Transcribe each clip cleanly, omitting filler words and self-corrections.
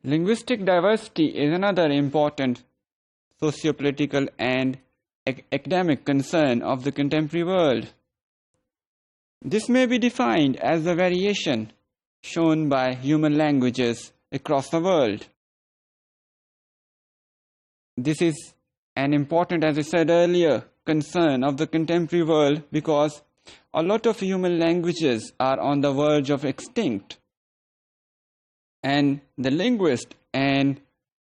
Linguistic diversity is another important sociopolitical and academic concern of the contemporary world. This may be defined as the variation shown by human languages across the world. This is an important, as I said earlier, concern of the contemporary world because a lot of human languages are on the verge of extinct. And the linguists and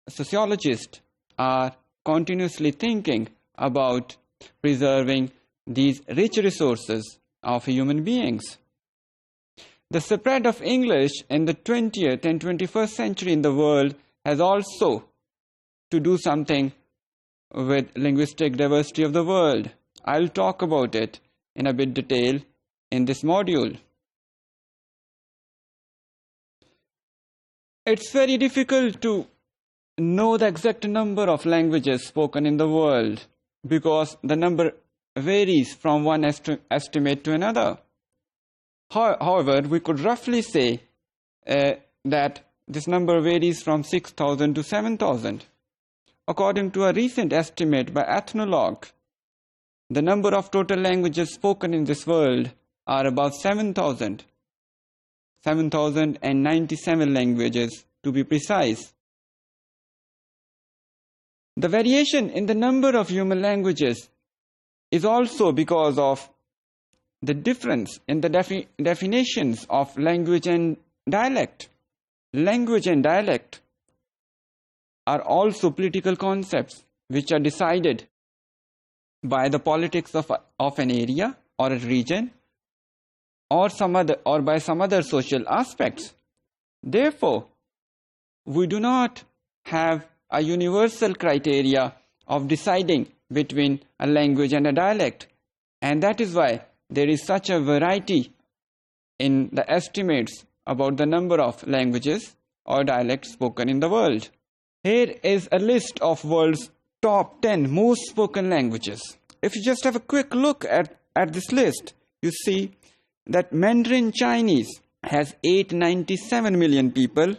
sociologists are continuously thinking about preserving these rich resources of human beings. The spread of English in the 20th and 21st century in the world has also to do something with linguistic diversity of the world. I'll talk about it in a bit detail in this module. It's very difficult to know the exact number of languages spoken in the world because the number varies from one estimate to another. However, we could roughly say that this number varies from 6,000 to 7,000. According to a recent estimate by Ethnologue, the number of total languages spoken in this world are about 7,000. 7,097 languages to be precise. The variation in the number of human languages is also because of the difference in the definitions of language and dialect. Language and dialect are also political concepts which are decided by the politics of an area or a region or by some other social aspects. Therefore, we do not have a universal criteria of deciding between a language and a dialect, and that is why there is such a variety in the estimates about the number of languages or dialects spoken in the world. Here is a list of world's top 10 most spoken languages. If you just have a quick look at this list, you see that Mandarin Chinese has 897 million people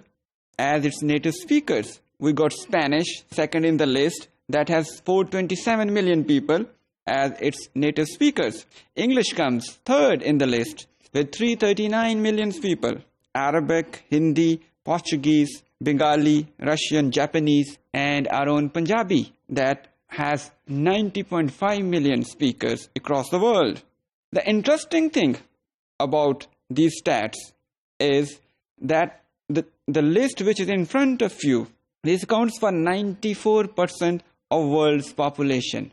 as its native speakers. We got Spanish second in the list that has 427 million people as its native speakers. English comes third in the list with 339 million people. Arabic, Hindi, Portuguese, Bengali, Russian, Japanese, and our own Punjabi that has 90.5 million speakers across the world. The interesting thing about these stats is that the list which is in front of you, this accounts for 94% of world's population,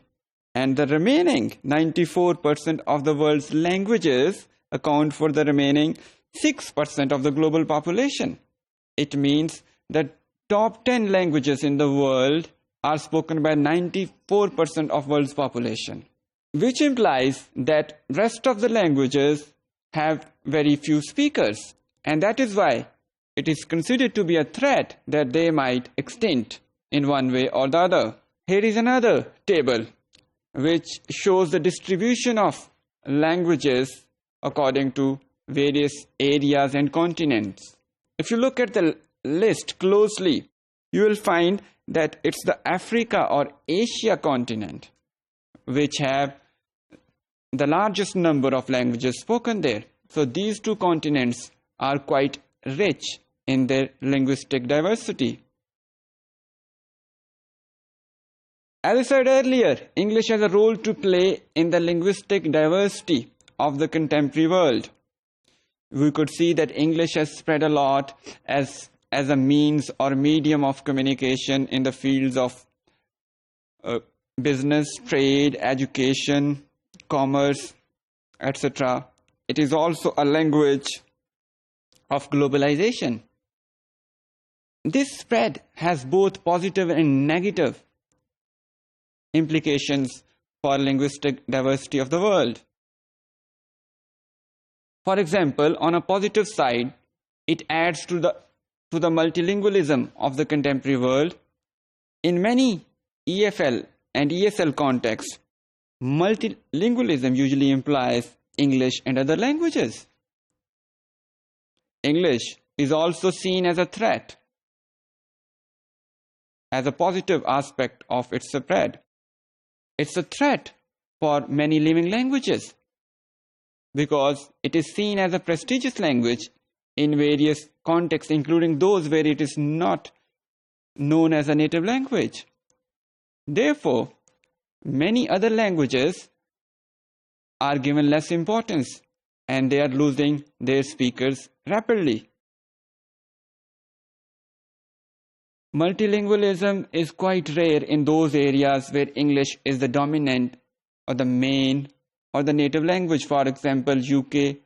and the remaining 94% of the world's languages account for the remaining 6% of the global population. It means that top 10 languages in the world are spoken by 94% of world's population, which implies that rest of the languages have very few speakers, and that is why it is considered to be a threat that they might extinct in one way or the other. Here is another table which shows the distribution of languages according to various areas and continents. If you look at the list closely, you will find that it's the Africa or Asia continent which have the largest number of languages spoken there. So these two continents are quite rich in their linguistic diversity. As I said earlier, English has a role to play in the linguistic diversity of the contemporary world. We could see that English has spread a lot as a means or medium of communication in the fields of business, trade, education, commerce, etc. It is also a language of globalization. This spread has both positive and negative implications for linguistic diversity of the world. For example, on a positive side, it adds to the multilingualism of the contemporary world. In many EFL and ESL contexts, multilingualism usually implies English and other languages. English is also seen as a threat as a positive aspect of its spread. It's a threat for many living languages because it is seen as a prestigious language in various contexts, including those where it is not known as a native language. Therefore, many other languages are given less importance and they are losing their speakers rapidly. Multilingualism is quite rare in those areas where English is the dominant or the main or the native language, for example, UK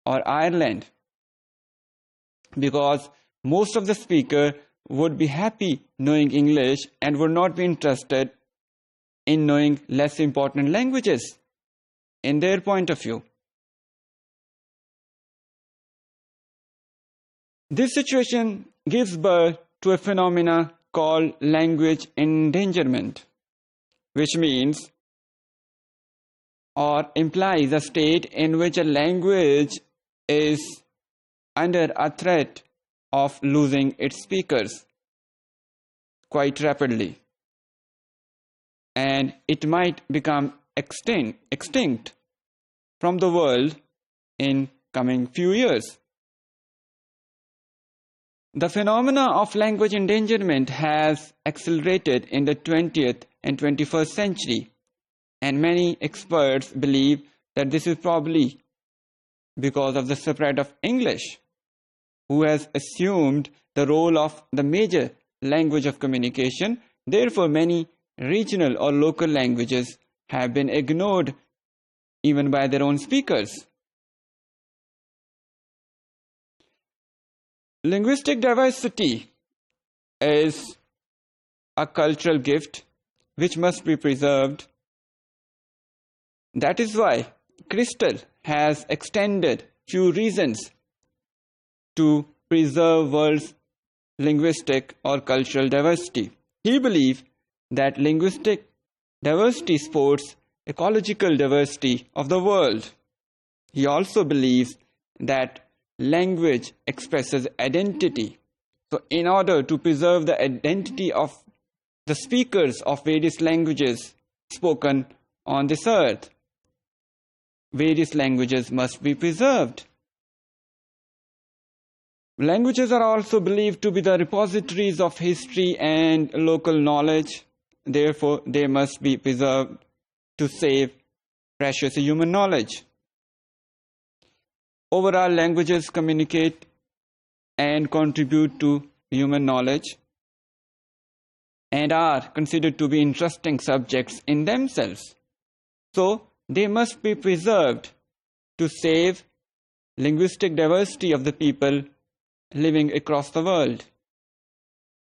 or Ireland, because most of the speaker would be happy knowing English and would not be interested in knowing less important languages in their point of view. This situation gives birth to a phenomena called language endangerment, which means or implies a state in which a language is under a threat of losing its speakers quite rapidly, and it might become extinct from the world in coming few years. The phenomena of language endangerment has accelerated in the 20th and 21st century, and many experts believe that this is probably because of the spread of English, who has assumed the role of the major language of communication. Therefore, many regional or local languages have been ignored even by their own speakers. Linguistic diversity is a cultural gift which must be preserved. That is why Crystal has extended few reasons to preserve world's linguistic or cultural diversity. He believes that linguistic diversity supports ecological diversity of the world. He also believes that language expresses identity. So in order to preserve the identity of the speakers of various languages spoken on this earth, various languages must be preserved. Languages are also believed to be the repositories of history and local knowledge. Therefore, they must be preserved to save precious human knowledge. Overall, languages communicate and contribute to human knowledge and are considered to be interesting subjects in themselves. So, they must be preserved to save linguistic diversity of the people living across the world.